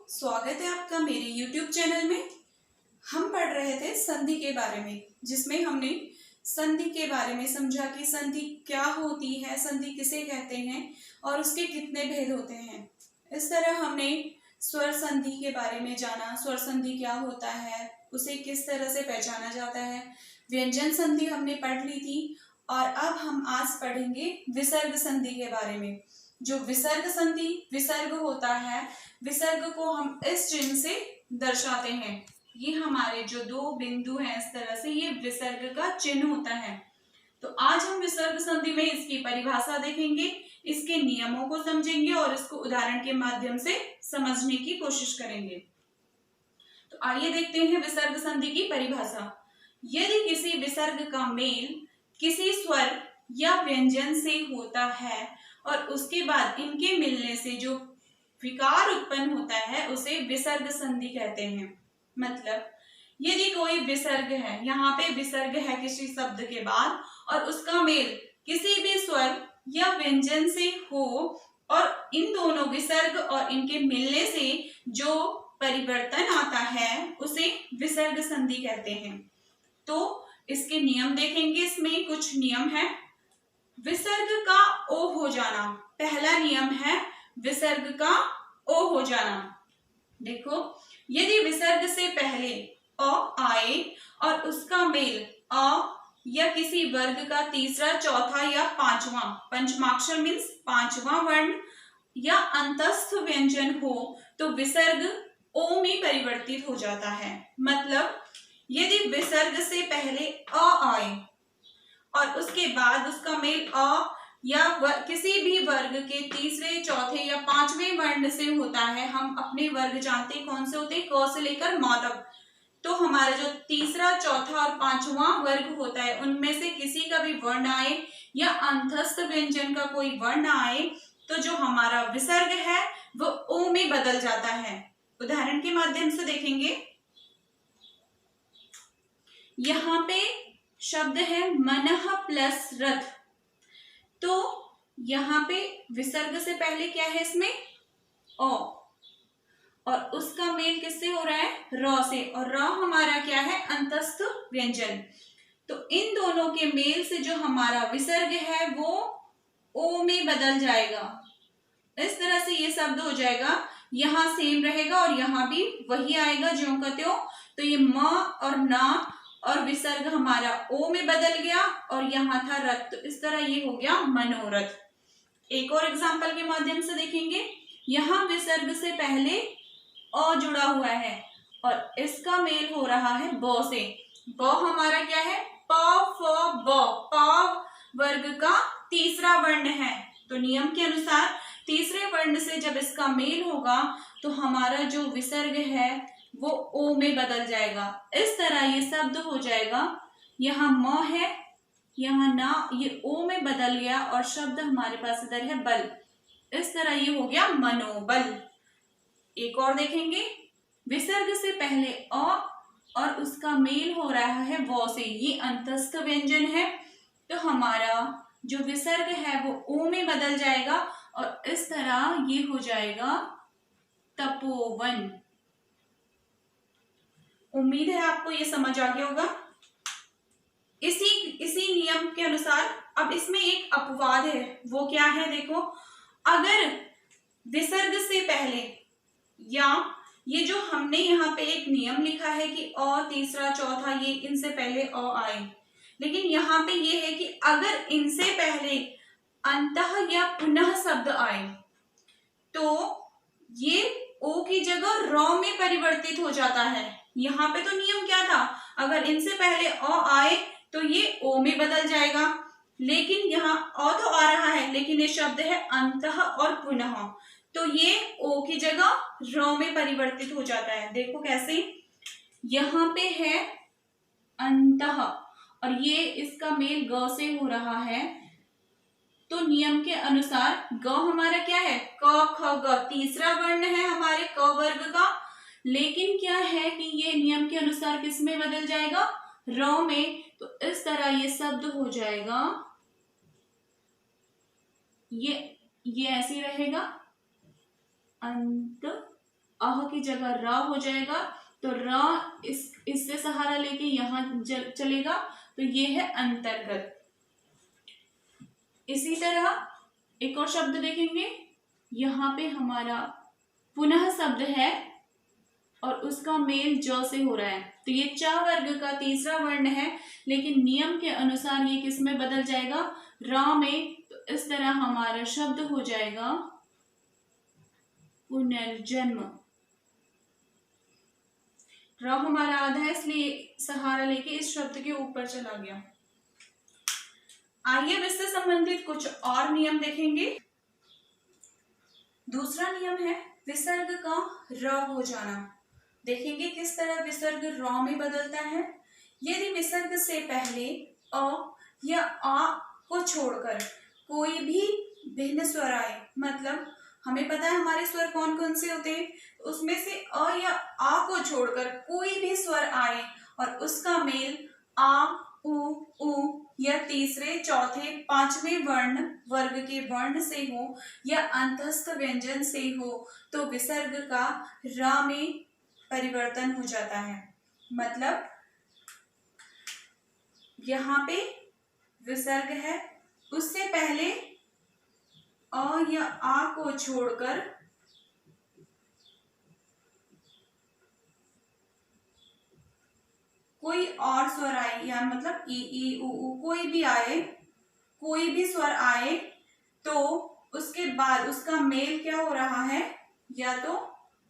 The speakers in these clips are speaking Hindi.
स्वागत है आपका मेरे YouTube चैनल में। हम पढ़ रहे थे संधि के बारे में, जिसमें हमने संधि के बारे में समझा कि संधि क्या होती है, संधि किसे कहते हैं और उसके कितने भेद होते हैं। इस तरह हमने स्वर संधि के बारे में जाना, स्वर संधि क्या होता है, उसे किस तरह से पहचाना जाता है। व्यंजन संधि हमने पढ़ ली थी और अब हम आज पढ़ेंगे विसर्ग संधि के बारे में। जो विसर्ग संधि, विसर्ग होता है, विसर्ग को हम इस चिन्ह से दर्शाते हैं। ये हमारे जो दो बिंदु हैं, इस तरह से ये विसर्ग का चिन्ह होता है। तो आज हम विसर्ग संधि में इसकी परिभाषा देखेंगे, इसके नियमों को समझेंगे और इसको उदाहरण के माध्यम से समझने की कोशिश करेंगे। तो आइए देखते हैं विसर्ग संधि की परिभाषा। यदि किसी विसर्ग का मेल किसी स्वर या व्यंजन से होता है और उसके बाद इनके मिलने से जो विकार उत्पन्न होता है उसे विसर्ग संधि कहते हैं। मतलब यदि कोई विसर्ग है, यहाँ पे विसर्ग है किसी शब्द के बाद और उसका मेल किसी भी स्वर या व्यंजन से हो और इन दोनों विसर्ग और इनके मिलने से जो परिवर्तन आता है उसे विसर्ग संधि कहते हैं। तो इसके नियम देखेंगे, इसमें कुछ नियम है। विसर्ग का ओ हो जाना, पहला नियम है विसर्ग का ओ हो जाना। देखो, यदि विसर्ग से पहले अ आए और उसका मेल अ या किसी वर्ग का तीसरा, चौथा या पांचवा, पंचमाक्षर मीन्स पांचवा वर्ण या अंतस्थ व्यंजन हो तो विसर्ग ओ में परिवर्तित हो जाता है। मतलब यदि विसर्ग से पहले अ आए और उसके बाद उसका मेल अ या किसी भी वर्ग के तीसरे, चौथे या पांचवें वर्ण से होता है। हम अपने वर्ग जानते हैं कौन से होते हैं, क से लेकर म तक। तो हमारा जो तीसरा, चौथा और पांचवा वर्ग होता है उनमें से किसी का भी वर्ण आए या अंतस्थ व्यंजन का कोई वर्ण आए तो जो हमारा विसर्ग है वो ओ में बदल जाता है। उदाहरण के माध्यम से देखेंगे। यहाँ पे शब्द है मनः प्लस रथ। तो यहाँ पे विसर्ग से पहले क्या है, इसमें ओ और उसका मेल किससे हो रहा है, र से, और र हमारा क्या है, अंतस्थ व्यंजन। तो इन दोनों के मेल से जो हमारा विसर्ग है वो ओ में बदल जाएगा। इस तरह से ये शब्द हो जाएगा, यहाँ सेम रहेगा और यहाँ भी वही आएगा ज्यों का त्यों। तो ये म और ना और विसर्ग हमारा ओ में बदल गया और यहाँ था रथ, तो इस तरह ये हो गया मनोरथ। एक और एग्जांपल के माध्यम से देखेंगे। यहाँ विसर्ग से पहले अ जुड़ा हुआ है और इसका मेल हो रहा है ब से। ब हमारा क्या है, प फ ब, प वर्ग का तीसरा वर्ण है। तो नियम के अनुसार तीसरे वर्ण से जब इसका मेल होगा तो हमारा जो विसर्ग है वो ओ में बदल जाएगा। इस तरह ये शब्द हो जाएगा, यहाँ म है, यहाँ ना, ये ओ में बदल गया और शब्द हमारे पास इधर है बल। इस तरह ये हो गया मनोबल। एक और देखेंगे। विसर्ग से पहले अ और उसका मेल हो रहा है व से, ये अंतस्थ व्यंजन है। तो हमारा जो विसर्ग है वो ओ में बदल जाएगा और इस तरह ये हो जाएगा तपोवन। उम्मीद है आपको ये समझ आ गया होगा। इसी नियम के अनुसार अब इसमें एक अपवाद है, वो क्या है, देखो, अगर विसर्ग से पहले या ये जो हमने यहाँ पे एक नियम लिखा है कि अ, तीसरा, चौथा, ये इनसे पहले अ आए, लेकिन यहाँ पे ये है कि अगर इनसे पहले अंतः या पुनः शब्द आए तो ये ओ की जगह र में परिवर्तित हो जाता है। यहाँ पे तो नियम क्या था, अगर इनसे पहले अ आए तो ये ओ में बदल जाएगा, लेकिन यहाँ अ तो आ रहा है लेकिन ये शब्द है अंतः और पुनः, तो ये ओ की जगह र में परिवर्तित हो जाता है। देखो कैसे, यहाँ पे है अंतः और ये इसका मेल ग से हो रहा है। तो नियम के अनुसार ग हमारा क्या है, क ख ग, तीसरा वर्ण है हमारे क वर्ग का, लेकिन क्या है कि ये नियम के अनुसार किस में बदल जाएगा, र में। तो इस तरह ये शब्द हो जाएगा, ये ऐसे रहेगा, अंत अह की जगह र हो जाएगा, तो र इससे सहारा लेके यहाँ चलेगा, तो ये है अंतर्गत। इसी तरह एक और शब्द देखेंगे, यहाँ पे हमारा पुनः शब्द है और उसका मेल ज से हो रहा है, तो ये च वर्ग का तीसरा वर्ण है, लेकिन नियम के अनुसार ये किस में बदल जाएगा, र में। तो इस तरह हमारा शब्द हो जाएगा पुनर्जन्म। र हमारा आधा है, इसलिए सहारा लेके इस शब्द के ऊपर चला गया। आइए अब इससे संबंधित कुछ और नियम देखेंगे। दूसरा नियम है विसर्ग का र हो जाना। देखेंगे किस तरह विसर्ग र में बदलता है। यदि विसर्ग से पहले अ या आ को छोड़कर कोई भी भिन्न स्वर आए, मतलब हमें पता है हमारे स्वर कौन कौन से होते हैं, उसमें से अ या आ को छोड़कर कोई भी स्वर आए और उसका मेल आ, उ या तीसरे, चौथे, पांचवें वर्ण वर्ग के वर्ण से हो या अंतस्थ व्यंजन से हो, तो विसर्ग का र में परिवर्तन हो जाता है। मतलब यहाँ पे विसर्ग है, उससे पहले अ या आ को छोड़कर कोई और स्वर आए, या मतलब ई उ कोई भी आए, कोई भी स्वर आए, तो उसके बाद उसका मेल क्या हो रहा है, या तो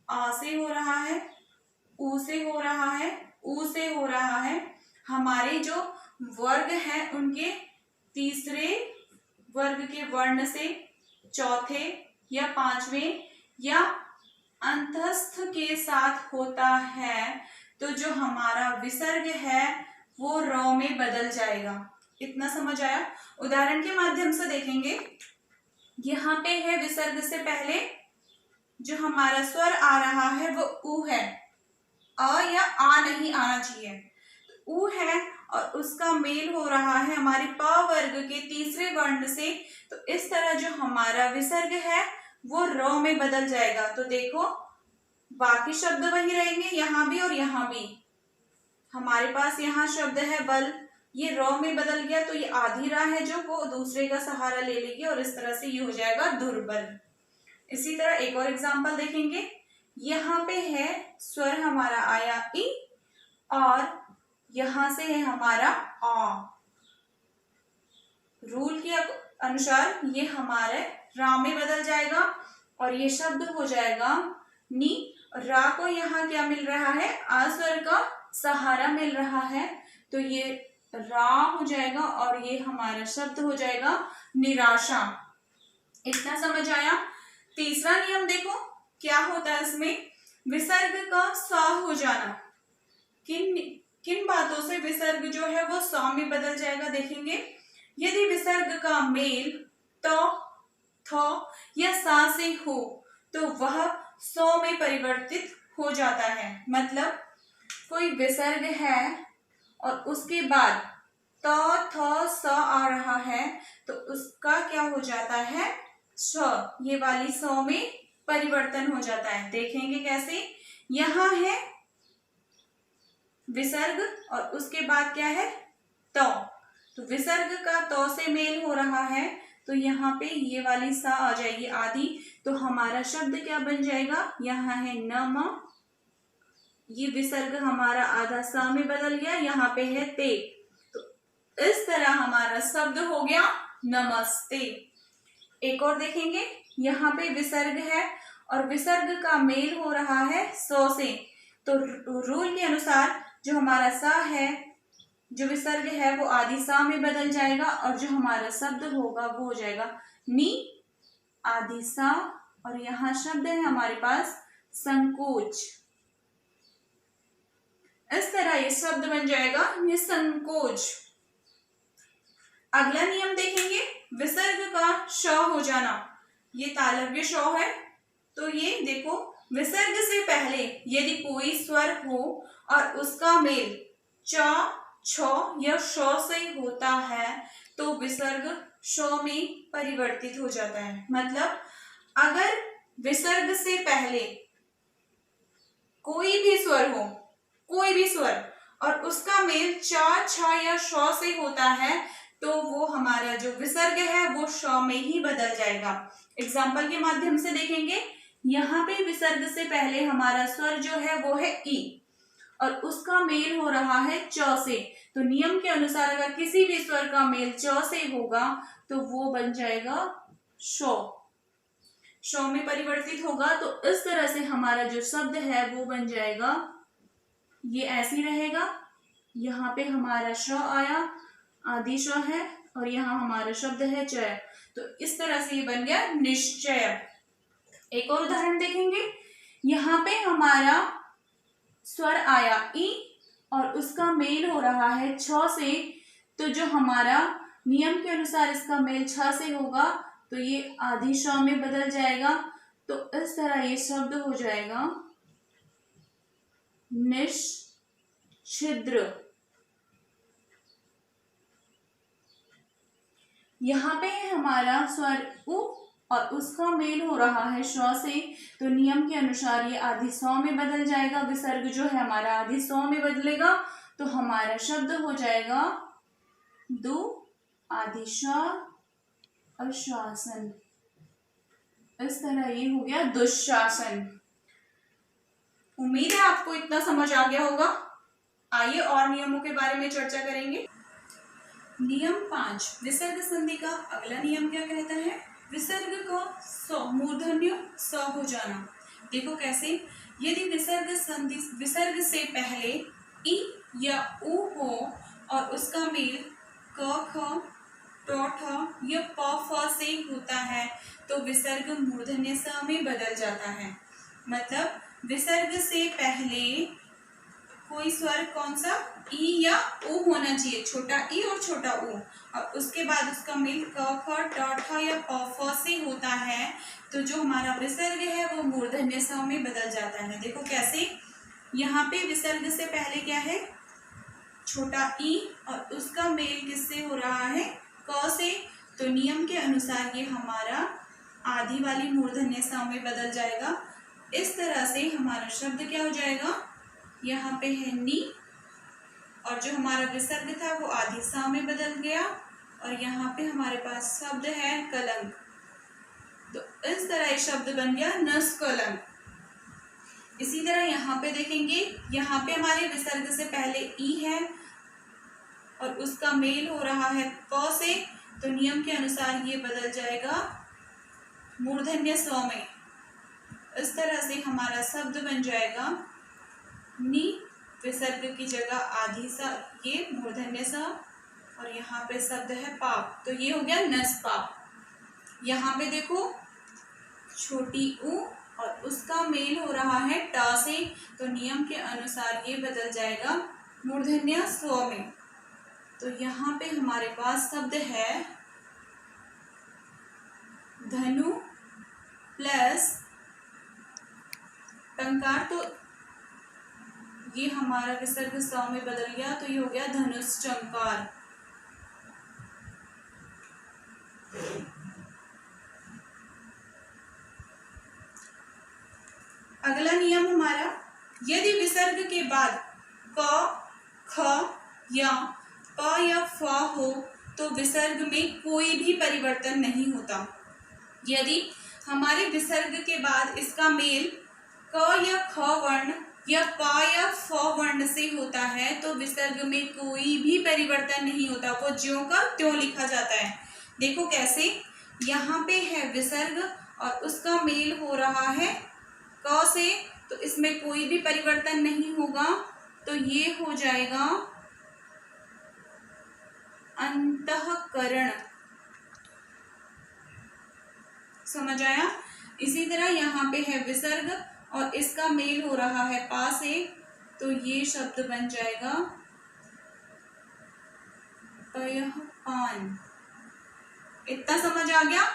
आ से हो रहा है, उ से हो रहा है, उ से हो रहा है। हमारे जो वर्ग हैं उनके तीसरे वर्ग के वर्ण से, चौथे या पांचवें या अंतस्थ के साथ होता है, तो जो हमारा विसर्ग है वो र में बदल जाएगा। इतना समझ आया? उदाहरण के माध्यम से देखेंगे। यहाँ पे है विसर्ग से पहले जो हमारा स्वर आ रहा है वो उ है, अ या आ नहीं आना चाहिए, उ है और उसका मेल हो रहा है हमारे प वर्ग के तीसरे वर्ण से, तो इस तरह जो हमारा विसर्ग है वो र में बदल जाएगा। तो देखो बाकी शब्द वही रहेंगे, यहाँ भी और यहाँ भी। हमारे पास यहाँ शब्द है बल, ये र में बदल गया, तो ये आधी रा है जो वो दूसरे का सहारा ले लेगी और इस तरह से ये हो जाएगा दुर्बल। इसी तरह एक और एग्जाम्पल देखेंगे। यहाँ पे है स्वर हमारा आया ई और यहाँ से है हमारा आ। रूल के अनुसार ये हमारे रा में बदल जाएगा और ये शब्द हो जाएगा नी। रा को यहाँ क्या मिल रहा है, आ स्वर का सहारा मिल रहा है, तो ये रा हो जाएगा और ये हमारा शब्द हो जाएगा निराशा। इतना समझ आया? तीसरा नियम देखो क्या होता है इसमें, विसर्ग का सा हो जाना। किन बातों से विसर्ग जो है वो सा में बदल जाएगा देखेंगे। यदि विसर्ग का मेल तो, थ या सा से हो तो वह सौ में परिवर्तित हो जाता है। मतलब कोई विसर्ग है और उसके बाद त, थ, स आ रहा है, तो उसका क्या हो जाता है, स, ये वाली स में परिवर्तन हो जाता है। देखेंगे कैसे। यहाँ है विसर्ग और उसके बाद क्या है, तो विसर्ग का तो से मेल हो रहा है, तो यहाँ पे ये वाली सा आ जाएगी आधी, तो हमारा शब्द क्या बन जाएगा, यहाँ है नम, ये विसर्ग हमारा आधा सा में बदल गया, यहाँ पे है ते, तो इस तरह हमारा शब्द हो गया नमस्ते। एक और देखेंगे, यहाँ पे विसर्ग है और विसर्ग का मेल हो रहा है सौ से, तो रूल के अनुसार जो हमारा सा है, जो विसर्ग है वो आधी सा में बदल जाएगा और जो हमारा शब्द होगा वो हो जाएगा नी आधी सा, और यहाँ शब्द है हमारे पास संकोच। इस तरह ये शब्द बन जाएगा निसंकोच। अगला नियम देखेंगे, विसर्ग का श हो जाना। ये तालव्य श है, तो ये देखो विसर्ग से पहले यदि कोई स्वर हो और उसका मेल च, छ या श से होता है, तो विसर्ग श में परिवर्तित हो जाता है। मतलब अगर विसर्ग से पहले भी स्वर हो, कोई भी स्वर, और उसका मेल च, छ या श से होता है तो वो हमारा जो विसर्ग है वो श में ही बदल जाएगा। एग्जाम्पल के माध्यम से देखेंगे। यहाँ पे विसर्ग से पहले हमारा स्वर जो है वो है ई और उसका मेल हो रहा है च से, तो नियम के अनुसार अगर किसी भी स्वर का मेल च से होगा तो वो बन जाएगा शो, शो में परिवर्तित होगा। तो इस तरह से हमारा जो शब्द है वो बन जाएगा, ये ऐसे रहेगा। यहाँ पे हमारा श आया, आदि श है, और यहाँ हमारा शब्द है चय, तो इस तरह से ये बन गया निश्चय। एक और उदाहरण देखेंगे। यहाँ पे हमारा स्वर आया ई और उसका मेल हो रहा है छ से, तो जो हमारा नियम के अनुसार इसका मेल छ से होगा तो ये आदि श में बदल जाएगा। तो इस तरह ये शब्द हो जाएगा निश्छिद्र। यहाँ पे है हमारा स्वर उ और उसका मेल हो रहा है श से, तो नियम के अनुसार ये आदि सौ में बदल जाएगा। विसर्ग जो है हमारा आदि सौ में बदलेगा तो हमारा शब्द हो जाएगा दु आदि श और शासन। इस तरह ये हो गया दुशासन। उम्मीद है आपको इतना समझ आ गया होगा। आइए और नियमों के बारे में चर्चा करेंगे। नियम 5, विसर्ग संधि का अगला नियम क्या कहता है? विसर्ग का स मूर्धन्य स हो जाना। देखो कैसे, यदि विसर्ग से पहले ई या उ हो और उसका मेल क, ख, ट, ठ या प, फ से होता है तो विसर्ग मूर्धन्य स में बदल जाता है। मतलब विसर्ग से पहले कोई स्वर कौन सा, ई या उ होना चाहिए, छोटा ई और छोटा उ, और उसके बाद उसका मेल क, ख, ट, ठ या प, फ से होता है तो जो हमारा विसर्ग है वो मूर्धन्य स में बदल जाता है। देखो कैसे, यहाँ पे विसर्ग से पहले क्या है, छोटा ई और उसका मेल किससे हो रहा है, क से, तो नियम के अनुसार ये हमारा आधी वाली मूर्धन्य स में बदल जाएगा। इस तरह से हमारा शब्द क्या हो जाएगा, यहाँ पे है नी और जो हमारा विसर्ग था वो आधी सा में बदल गया और यहाँ पे हमारे पास शब्द है कलंक। तो इस तरह ये शब्द बन गया नस्कलंक। इसी तरह यहाँ पे देखेंगे, यहाँ पे हमारे विसर्ग से पहले ई है और उसका मेल हो रहा है क से, तो नियम के अनुसार ये बदल जाएगा मूर्धन्य स में। इस तरह से हमारा शब्द बन जाएगा नी, विसर्ग की जगह आधी सा, ये मूर्धन्य सा, और यहाँ पे शब्द है पाप, तो ये हो गया नस्पाप। यहाँ पे देखो छोटी उ और उसका मेल हो रहा है टा से, तो नियम के अनुसार ये बदल जाएगा मूर्धन्य स्व में। तो यहाँ पे हमारे पास शब्द है धनु प्लस टंकार, तो ये हमारा विसर्ग स में बदल गया तो ये हो गया धनुष टंकार। अगला नियम हमारा, यदि विसर्ग के बाद क, ख या प या फ हो तो विसर्ग में कोई भी परिवर्तन नहीं होता। यदि हमारे विसर्ग के बाद इसका मेल क या ख वर्ण या प या फ वर्ण से होता है तो विसर्ग में कोई भी परिवर्तन नहीं होता, वो ज्यों का त्यों लिखा जाता है। देखो कैसे, यहाँ पे है विसर्ग और उसका मेल हो रहा है क से, तो इसमें कोई भी परिवर्तन नहीं होगा, तो ये हो जाएगा अंतःकरण। समझ आया? इसी तरह यहाँ पे है विसर्ग और इसका मेल हो रहा है पा से, तो ये शब्द बन जाएगा पान। इतना समझ आ गया?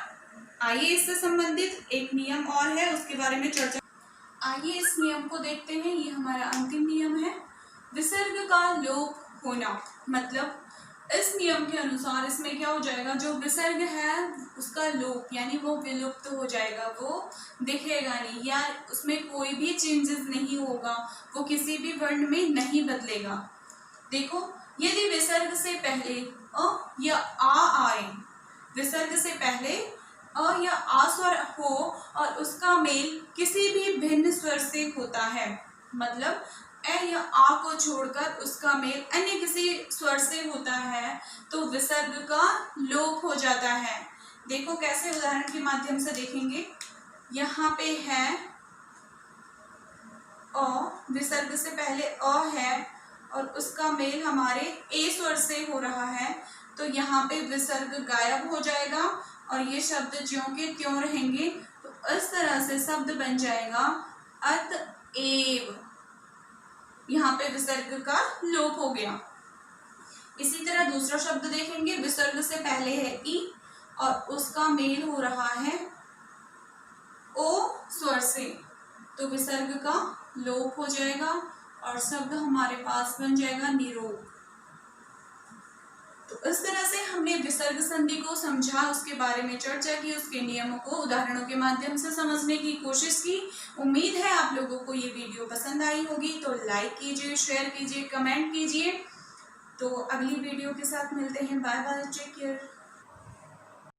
आइए इससे संबंधित एक नियम और है, उसके बारे में चर्चा। आइए इस नियम को देखते हैं। ये हमारा अंतिम नियम है, विसर्ग का लोप होना। मतलब इस नियम के अनुसार इसमें क्या हो जाएगा, जो विसर्ग है उसका लोप यानी वो विलुप्त हो जाएगा, वो दिखेगा नहीं या उसमें कोई भी चेंजेस नहीं होगा, वो किसी भी वर्ण में नहीं बदलेगा। देखो, यदि विसर्ग से पहले अ या आ आए, विसर्ग से पहले अ या आ स्वर हो और उसका मेल किसी भी भिन्न स्वर से होता है, मतलब ए या आ को छोड़कर उसका मेल अन्य किसी स्वर से होता है, तो विसर्ग का लोप हो जाता है। देखो कैसे, उदाहरण के माध्यम से देखेंगे। यहाँ पे है अ, विसर्ग से पहले अ है और उसका मेल हमारे ए स्वर से हो रहा है, तो यहाँ पे विसर्ग गायब हो जाएगा और ये शब्द ज्यों के त्यों रहेंगे। तो इस तरह से शब्द बन जाएगा अतएव, यहाँ पे विसर्ग का लोप हो गया। इसी तरह दूसरा शब्द देखेंगे, विसर्ग से पहले है ई और उसका मेल हो रहा है ओ स्वर से, तो विसर्ग का लोप हो जाएगा और शब्द हमारे पास बन जाएगा निरोग। तो इस तरह से हमने विसर्ग संधि को समझा, उसके बारे में चर्चा की, उसके नियमों को उदाहरणों के माध्यम से समझने की कोशिश की। उम्मीद है आप लोगों को ये वीडियो पसंद आई होगी, तो लाइक कीजिए, शेयर कीजिए, कमेंट कीजिए। तो अगली वीडियो के साथ मिलते हैं। Bye bye, take care.